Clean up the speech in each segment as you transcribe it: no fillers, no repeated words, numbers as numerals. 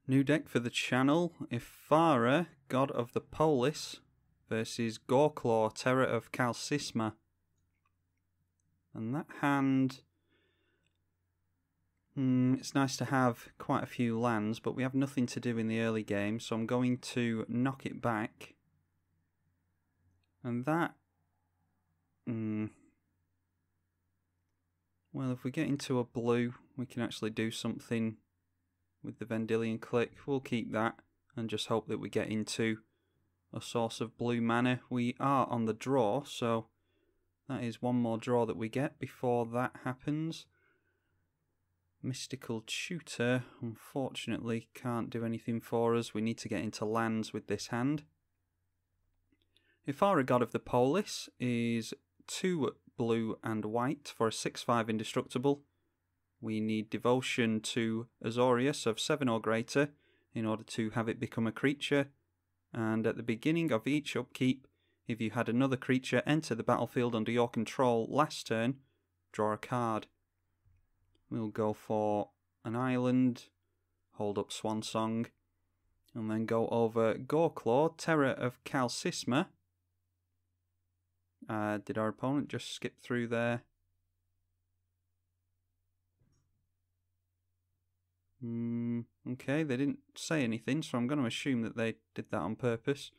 New deck for the channel, Ephara, God of the Polis, versus Goreclaw, Terror of Calcisma. And that hand, it's nice to have quite a few lands, but we have nothing to do in the early game, so I'm going to knock it back. And that, well, if we get into a blue, we can actually do something with the Vendilion Click. We'll keep that and just hope that we get into a source of blue mana. We are on the draw, so that is one more draw that we get before that happens. Mystical Tutor, unfortunately, can't do anything for us. We need to get into lands with this hand. Ephara, God of the Polis, is 2 blue and white for a 6/5 indestructible. We need Devotion to Azorius of 7 or greater in order to have it become a creature. And at the beginning of each upkeep, if you had another creature enter the battlefield under your control last turn, draw a card. We'll go for an island, hold up Swansong, and then go over Goreclaw, Terror of Calcisma. Did our opponent just skip through there? Okay, they didn't say anything, so I'm going to assume that they did that on purpose.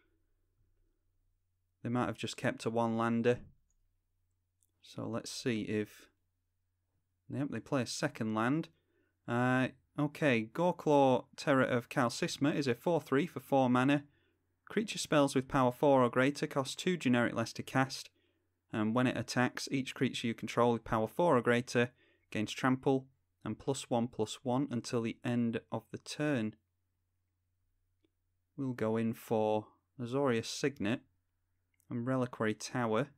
They might have just kept a one-lander. So let's see if... Yep, they play a second land. Okay, Goreclaw, Terror of Calcisma is a 4/3 for 4 mana. Creature spells with power 4 or greater cost 2 generic less to cast. And when it attacks, each creature you control with power 4 or greater gains trample and +1/+1 until the end of the turn. We'll go in for Azorius Signet and Reliquary Tower.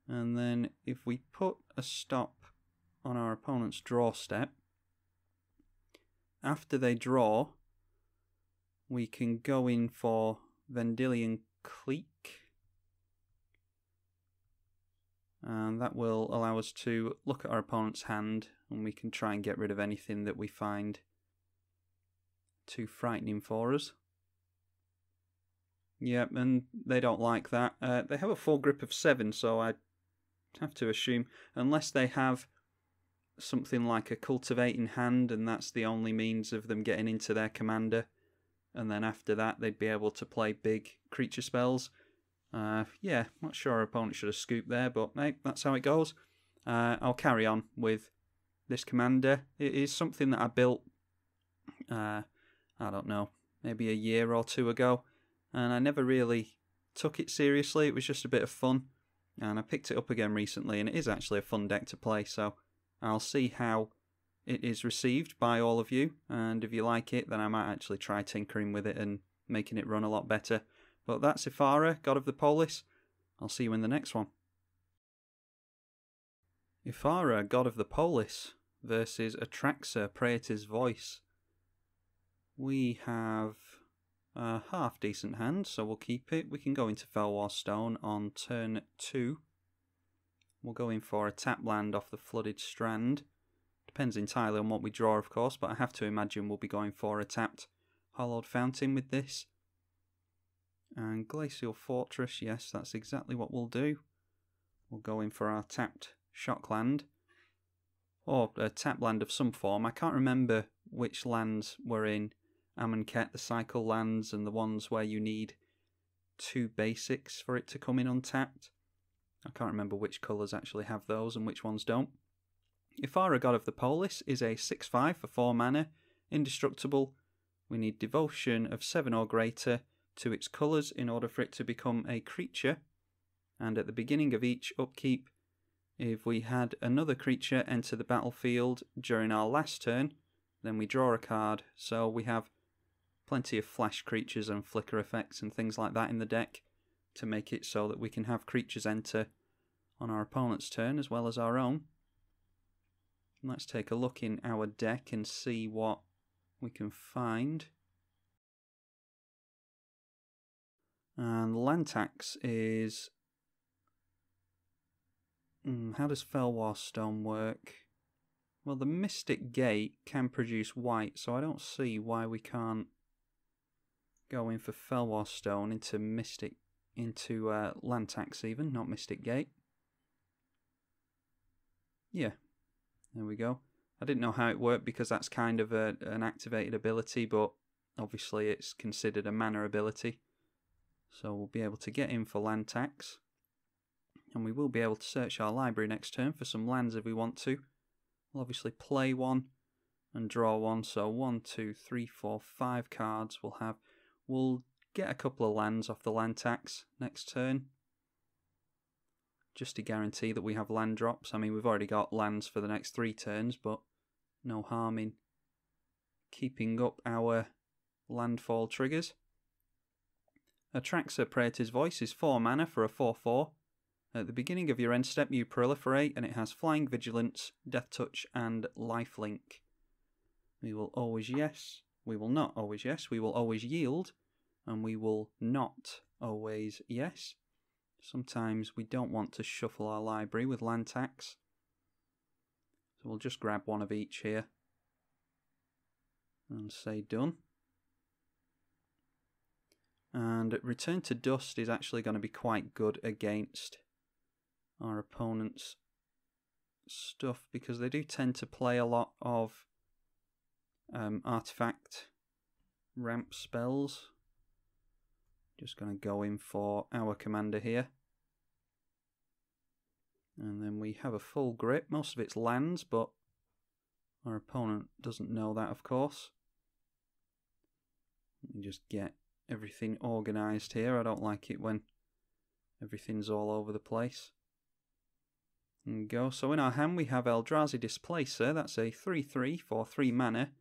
And then if we put a stop on our opponent's draw step, after they draw, we can go in for Vendilion Click. And that will allow us to look at our opponent's hand, and we can try and get rid of anything that we find too frightening for us. Yep, and they don't like that. They have a full grip of 7, so I have to assume, unless they have something like a cultivating hand, and that's the only means of them getting into their commander, and then after that they'd be able to play big creature spells. Yeah, not sure our opponent should have scooped there, but hey, that's how it goes. I'll carry on with this commander. It is something that I built, I don't know, maybe a year or 2 ago, and I never really took it seriously. It was just a bit of fun, and I picked it up again recently, and it is actually a fun deck to play, so I'll see how it is received by all of you, and if you like it, then I might actually try tinkering with it and making it run a lot better. But that's Ephara, God of the Polis. I'll see you in the next one. Ephara, God of the Polis, versus Atraxa, Praetors' Voice. We have a half-decent hand, so we'll keep it. We can go into Felwar Stone on turn 2. We'll go in for a tap land off the Flooded Strand. Depends entirely on what we draw, of course, but I have to imagine we'll be going for a tapped Hollowed Fountain with this. And Glacial Fortress, yes, that's exactly what we'll do. We'll go in for our tapped Shockland, or a tap land of some form. I can't remember which lands were in Amonkhet, the cycle lands, and the ones where you need 2 basics for it to come in untapped. I can't remember which colours actually have those and which ones don't. Ephara, God of the Polis, is a 6/5 for 4 mana, indestructible. We need Devotion of 7 or greater to its colours in order for it to become a creature. And at the beginning of each upkeep, if we had another creature enter the battlefield during our last turn, then we draw a card. So we have plenty of flash creatures and flicker effects and things like that in the deck to make it so that we can have creatures enter on our opponent's turn as well as our own. Let's take a look in our deck and see what we can find. And land tax is... how does Felwar Stone work? Well, the Mystic Gate can produce white, so I don't see why we can't go in for Felwar Stone into land tax even, not Mystic Gate. Yeah, there we go. I didn't know how it worked because that's kind of an activated ability, but obviously it's considered a mana ability. So we'll be able to get in for land tax. And we will be able to search our library next turn for some lands if we want to. We'll obviously play one and draw one. So 1, 2, 3, 4, 5 cards we'll have. We'll get a couple of lands off the land tax next turn, just to guarantee that we have land drops. I mean, we've already got lands for the next 3 turns, but no harm in keeping up our landfall triggers. Atraxa, Praetors' Voice is 4 mana for a 4/4. At the beginning of your end step, you proliferate, and it has Flying, Vigilance, Death Touch, and Lifelink. We will always yes. We will not always yes. We will always yield, and we will not always yes. Sometimes we don't want to shuffle our library with land tax, so we'll just grab one of each here and say done. And Return to Dust is actually going to be quite good against our opponent's stuff, because they do tend to play a lot of artifact ramp spells. Just going to go in for our commander here. And then we have a full grip. Most of it's lands, but our opponent doesn't know that, of course. Let me just get everything organised here. I don't like it when everything's all over the place. There we go. So in our hand we have Eldrazi Displacer. That's a 3/3 for 3 mana.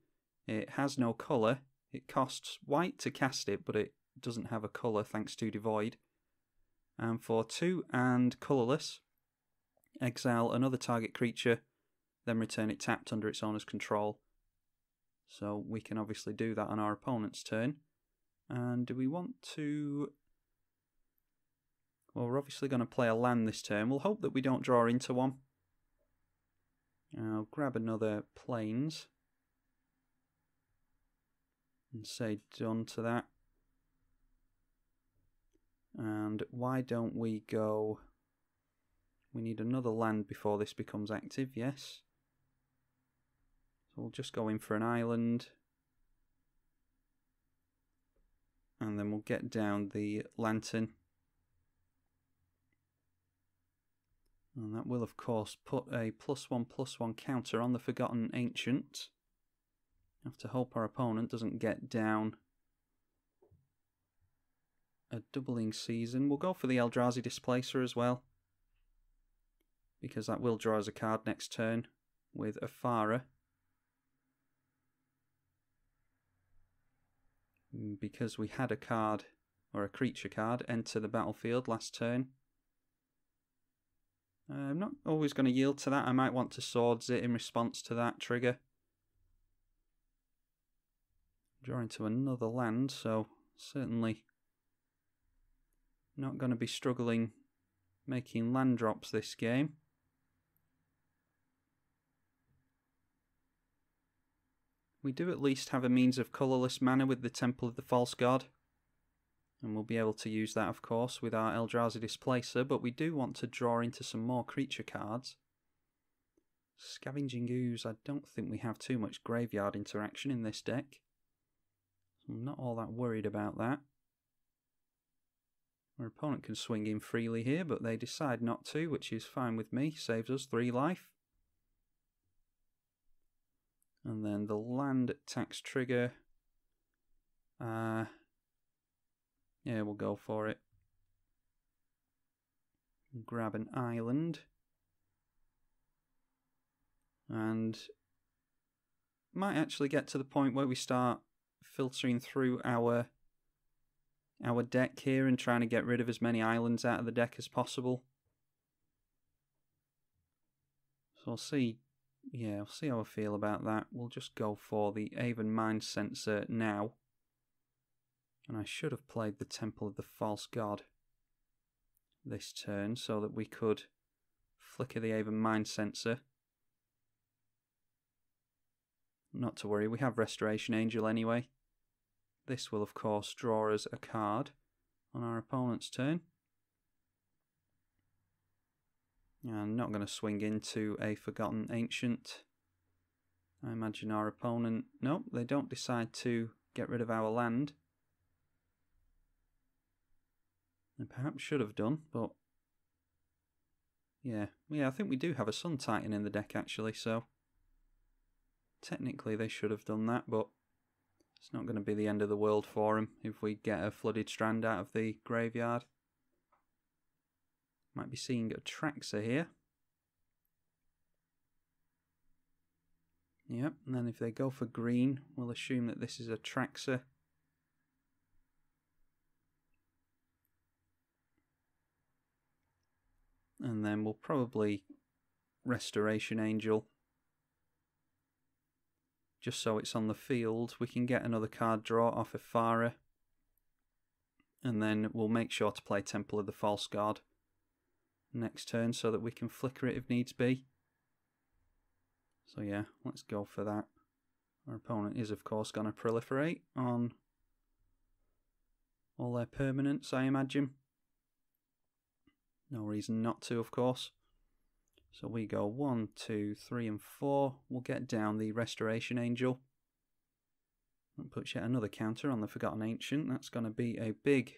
It has no colour. It costs white to cast it, but it doesn't have a colour thanks to Devoid. And for 2 and colourless, exile another target creature, then return it tapped under its owner's control. So we can obviously do that on our opponent's turn. And do we want to... Well, we're obviously going to play a land this turn. We'll hope that we don't draw into one. I'll grab another Plains and say done to that. And why don't we go... We need another land before this becomes active, yes. So we'll just go in for an island. And then we'll get down the Lantern. And that will, of course, put a +1/+1 counter on the Forgotten Ancient. Have to hope our opponent doesn't get down a doubling season. We'll go for the Eldrazi Displacer as well, because that will draw us a card next turn with Ephara. Because we had a card, or a creature card, enter the battlefield last turn. I'm not always going to yield to that. I might want to Swords it in response to that trigger. Draw into another land, so certainly not going to be struggling making land drops this game. We do at least have a means of colourless mana with the Temple of the False God. And we'll be able to use that, of course, with our Eldrazi Displacer, but we do want to draw into some more creature cards. Scavenging Ooze, I don't think we have too much graveyard interaction in this deck. So I'm not all that worried about that. Our opponent can swing in freely here, but they decide not to, which is fine with me. Saves us 3 life. And then the land tax trigger. Yeah, we'll go for it. Grab an island. And might actually get to the point where we start filtering through our deck here and trying to get rid of as many islands out of the deck as possible. So I'll see. Yeah, I'll see how I feel about that. We'll just go for the Aven Mind Sensor now. And I should have played the Temple of the False God this turn so that we could flicker the Aven Mind Sensor. Not to worry, we have Restoration Angel anyway. This will of course draw us a card on our opponent's turn. I'm not going to swing into a Forgotten Ancient. I imagine our opponent... Nope, they don't decide to get rid of our land. They perhaps should have done, but... Yeah, I think we do have a Sun Titan in the deck actually, so... Technically they should have done that, but... It's not going to be the end of the world for them if we get a Flooded Strand out of the graveyard. Might be seeing Atraxa here. Yep, and then if they go for green, we'll assume that this is Atraxa. And then we'll probably Restoration Angel. Just so it's on the field. We can get another card draw off Ephara. And then we'll make sure to play Temple of the False God next turn so that we can flicker it if needs be. So yeah, let's go for that. Our opponent is of course going to proliferate on all their permanents, I imagine. No reason not to, of course. So we go 1, 2, 3 and 4. We'll get down the Restoration Angel. That puts yet another counter on the Forgotten Ancient. That's going to be a big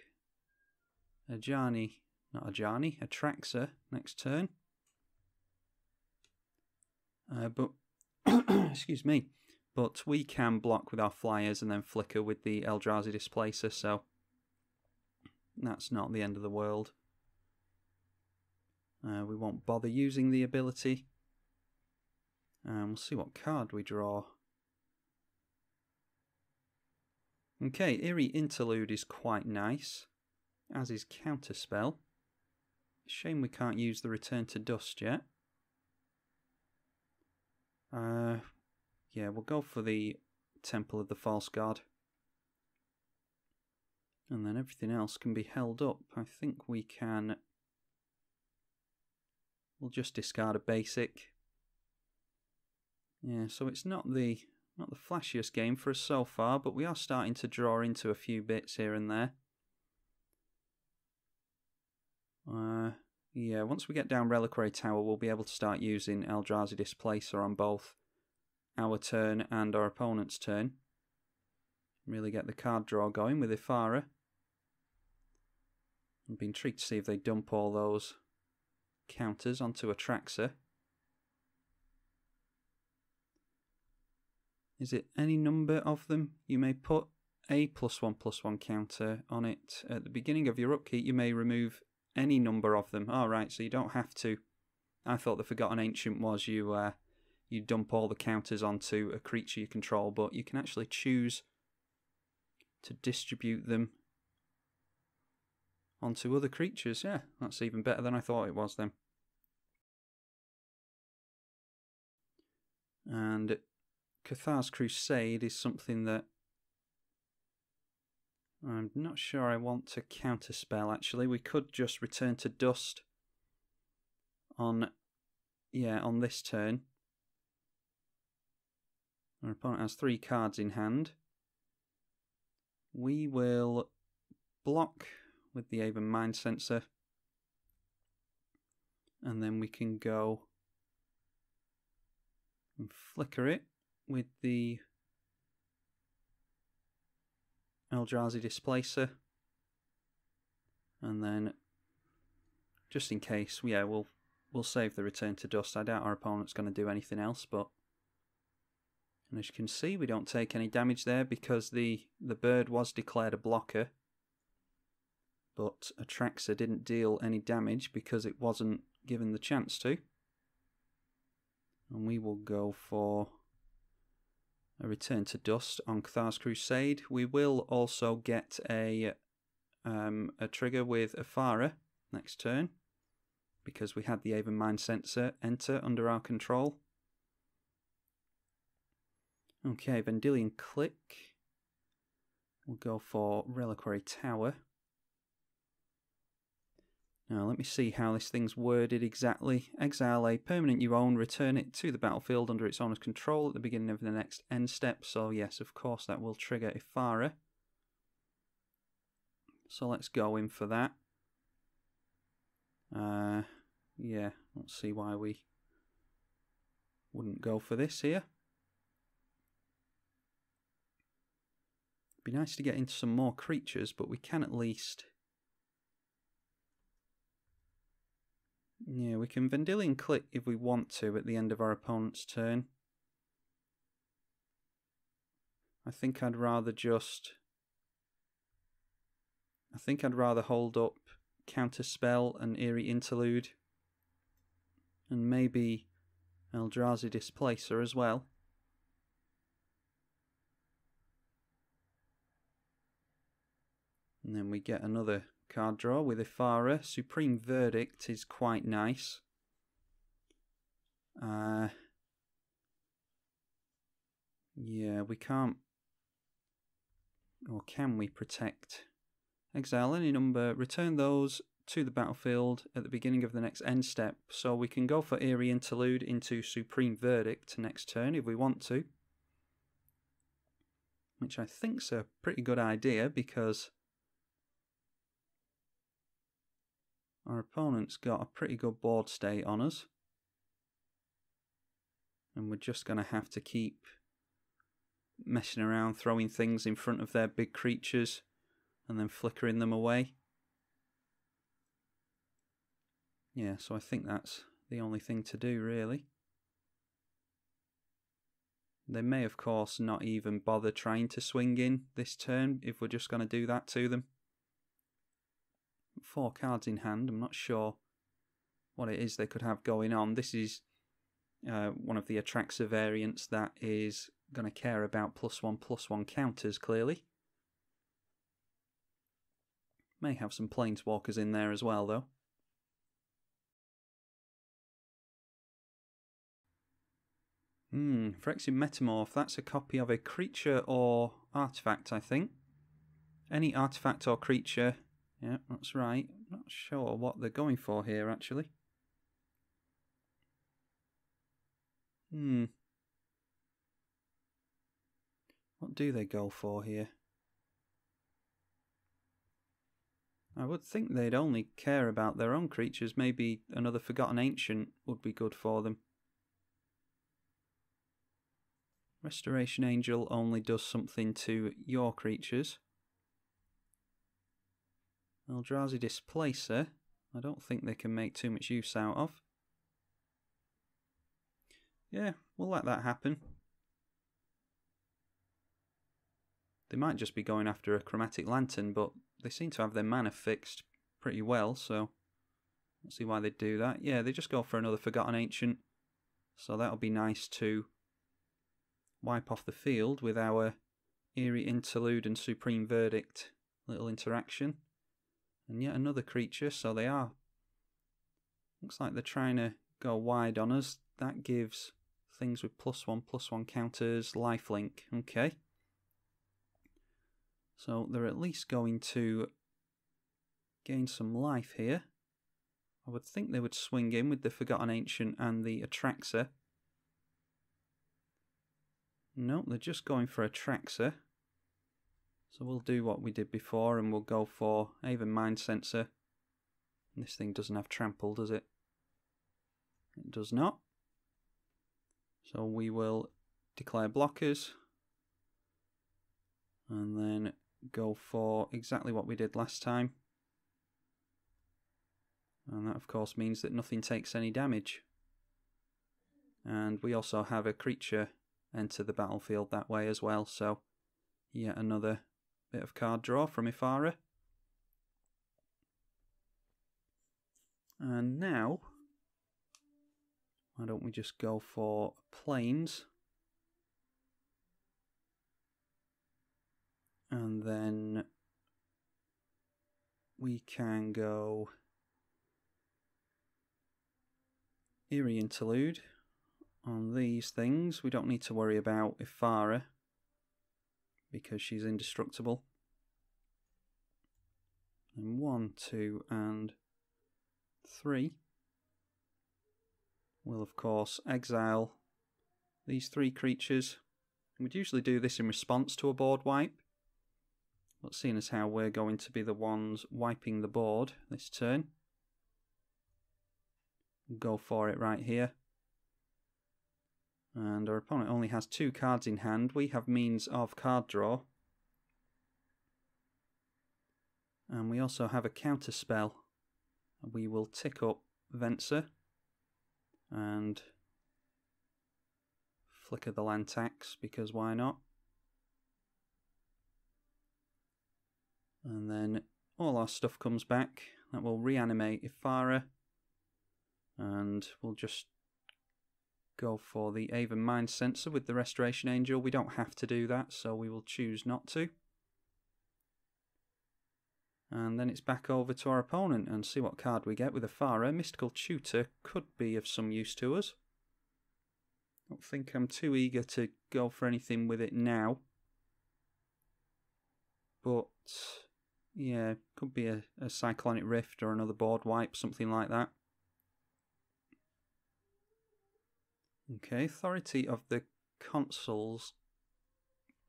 Atraxa next turn. But excuse me. But we can block with our flyers and then flicker with the Eldrazi Displacer, so that's not the end of the world. We won't bother using the ability. We'll see what card we draw. Okay, Eerie Interlude is quite nice, as is Counterspell. Shame we can't use the Return to Dust yet. Yeah, we'll go for the Temple of the False God. And then everything else can be held up. I think we can... We'll just discard a basic. Yeah, so it's not the flashiest game for us so far, but we are starting to draw into a few bits here and there. Yeah, once we get down Reliquary Tower, we'll be able to start using Eldrazi Displacer on both our turn and our opponent's turn. Really get the card draw going with Ephara. I'd be intrigued to see if they dump all those counters onto Atraxa. Is it any number of them? You may put a +1/+1 counter on it. At the beginning of your upkeep, you may remove any number of them. Alright, so you don't have to. I thought the Forgotten Ancient was you dump all the counters onto a creature you control, but you can actually choose to distribute them onto other creatures. Yeah, that's even better than I thought it was then. And Cathar's Crusade is something that I'm not sure I want to counterspell actually. We could just Return to Dust on this turn. Our opponent has 3 cards in hand. We will block with the Aven Mind Sensor. And then we can go and flicker it with the Eldrazi Displacer. And then, just in case, yeah, we'll save the Return to Dust. I doubt our opponent's going to do anything else, but... And as you can see, we don't take any damage there because the bird was declared a blocker. But Atraxa didn't deal any damage because it wasn't given the chance to. And we will go for a Return to Dust on Cathar's Crusade. We will also get a trigger with Ephara next turn because we had the Aven Mind Sensor enter under our control. Okay, Vendilion Click. We'll go for Reliquary Tower. Now let me see how this thing's worded exactly. Exile a permanent you own, return it to the battlefield under its owner's control at the beginning of the next end step. So yes, of course that will trigger Ephara. So let's go in for that. Yeah, let's see why we wouldn't go for this here. Be nice to get into some more creatures, but we can at least... Yeah, we can Vendilion Click if we want to at the end of our opponent's turn. I think I'd rather hold up Counterspell and Eerie Interlude. And maybe Eldrazi Displacer as well. And then we get another card draw with Ephara. Supreme Verdict is quite nice. Yeah, we can't... Or can we protect? Exile any number, return those to the battlefield at the beginning of the next end step. So we can go for Eerie Interlude into Supreme Verdict next turn if we want to. Which I think's a pretty good idea because our opponent's got a pretty good board state on us. And we're just going to have to keep messing around, throwing things in front of their big creatures and then flickering them away. Yeah, so I think that's the only thing to do, really. They may, of course, not even bother trying to swing in this turn if we're just going to do that to them. 4 cards in hand, I'm not sure what it is they could have going on. This is one of the Atraxa variants that is going to care about +1/+1 counters, clearly. May have some Planeswalkers in there as well, though. Phyrexian Metamorph, that's a copy of a creature or artifact, I think. Any artifact or creature. Yeah, that's right. Not sure what they're going for here, actually. What do they go for here? I would think they'd only care about their own creatures. Maybe another Forgotten Ancient would be good for them. Restoration Angel only does something to your creatures. Eldrazi Displacer, I don't think they can make too much use out of. Yeah, we'll let that happen. They might just be going after a Chromatic Lantern, but they seem to have their mana fixed pretty well, so let's see why they do that. Yeah, they just go for another Forgotten Ancient, so that'll be nice to wipe off the field with our Eerie Interlude and Supreme Verdict little interaction. And yet another creature, so they are... Looks like they're trying to go wide on us. That gives things with +1/+1 counters lifelink. Okay. So they're at least going to gain some life here. I would think they would swing in with the Forgotten Ancient and the Atraxa. Nope, they're just going for Atraxa. So we'll do what we did before and we'll go for Aven Mind Sensor. This thing doesn't have trample, does it? It does not. So we will declare blockers. And then go for exactly what we did last time. And that of course means that nothing takes any damage. And we also have a creature enter the battlefield that way as well, so yet another bit of card draw from Ephara. And now, why don't we just go for planes? And then we can go Eerie Interlude on these things. We don't need to worry about Ephara because she's indestructible. And 1, 2, and 3. We'll of course exile these 3 creatures. We'd usually do this in response to a board wipe, but seeing as how we're going to be the ones wiping the board this turn, we'll go for it right here. And our opponent only has 2 cards in hand. We have means of card draw. And we also have a counter spell. We will tick up Venser and flicker the land tax, because why not? And then all our stuff comes back. That will reanimate Ephara. And we'll just go for the Aven Mind Sensor with the Restoration Angel. We don't have to do that, so we will choose not to. And then it's back over to our opponent and see what card we get with Ephara. Mystical Tutor could be of some use to us. I don't think I'm too eager to go for anything with it now. But yeah, could be a Cyclonic Rift or another board wipe, something like that. Okay, Authority of the Consuls.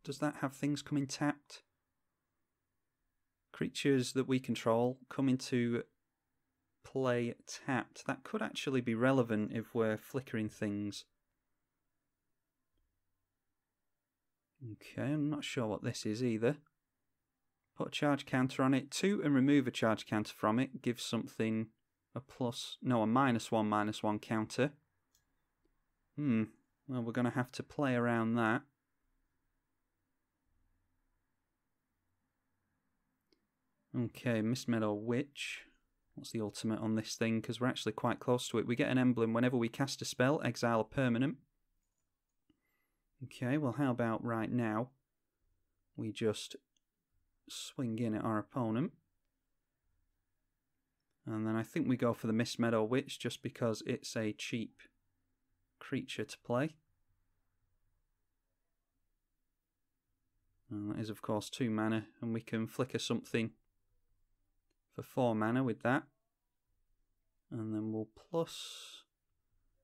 Does that have things coming tapped? Creatures that we control come into play tapped. That could actually be relevant if we're flickering things. Okay, I'm not sure what this is either. Put a charge counter on it. 2 and remove a charge counter from it. Gives something a -1/-1 counter. Well, we're going to have to play around that. Okay, Mistmeadow Witch. What's the ultimate on this thing? Because we're actually quite close to it. We get an emblem whenever we cast a spell, exile a permanent. Okay, well how about right now we just swing in at our opponent. And then I think we go for the Mistmeadow Witch just because it's a cheap creature to play. And that is of course 2 mana, and we can flicker something for 4 mana with that. And then we'll plus...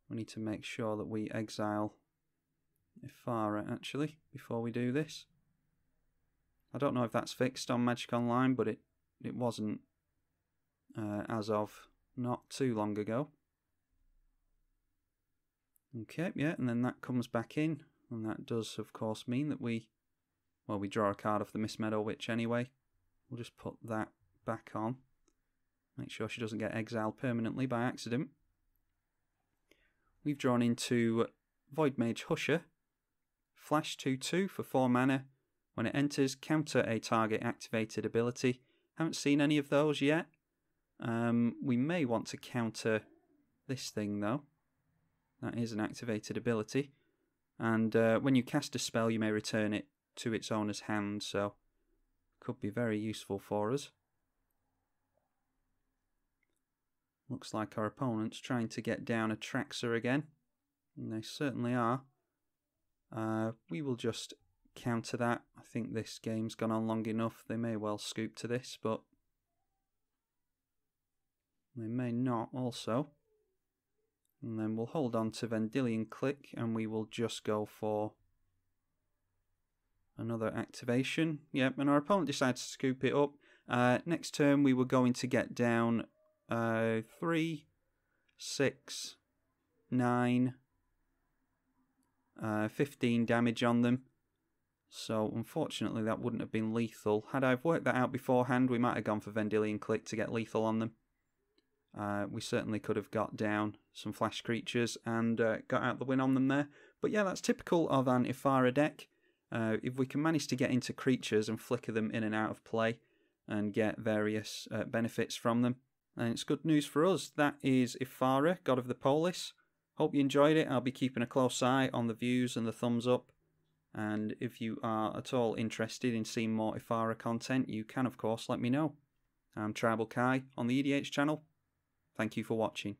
We need to make sure that we exile Ephara actually before we do this. I don't know if that's fixed on Magic Online, but it wasn't as of not too long ago. Okay, yeah, and then that comes back in, and that does of course mean that we draw a card off the Mistmeadow Witch anyway. We'll just put that back on. Make sure she doesn't get exiled permanently by accident. We've drawn into Void Mage Husher. Flash 2/2 for 4 mana. When it enters, counter a target activated ability. Haven't seen any of those yet. We may want to counter this thing though. That is an activated ability. And when you cast a spell, you may return it to its owner's hand, so could be very useful for us. Looks like our opponent's trying to get down Atraxa again, and they certainly are. We will just counter that. I think this game's gone on long enough. They may well scoop to this, but they may not also. And then we'll hold on to Vendilion Click, and we will just go for another activation. Yep, and our opponent decides to scoop it up. Next turn we were going to get down 3, 6, 9, 15 damage on them. So unfortunately that wouldn't have been lethal. Had I worked that out beforehand, we might have gone for Vendilion Click to get lethal on them. We certainly could have got down some flash creatures and got out the win on them there. But yeah, that's typical of an Ephara deck. If we can manage to get into creatures and flicker them in and out of play and get various benefits from them, and it's good news for us. That is Ephara, God of the Polis. Hope you enjoyed it. I'll be keeping a close eye on the views and the thumbs up. And if you are at all interested in seeing more Ephara content, you can of course let me know. I'm tribalkai on the EDH channel. Thank you for watching.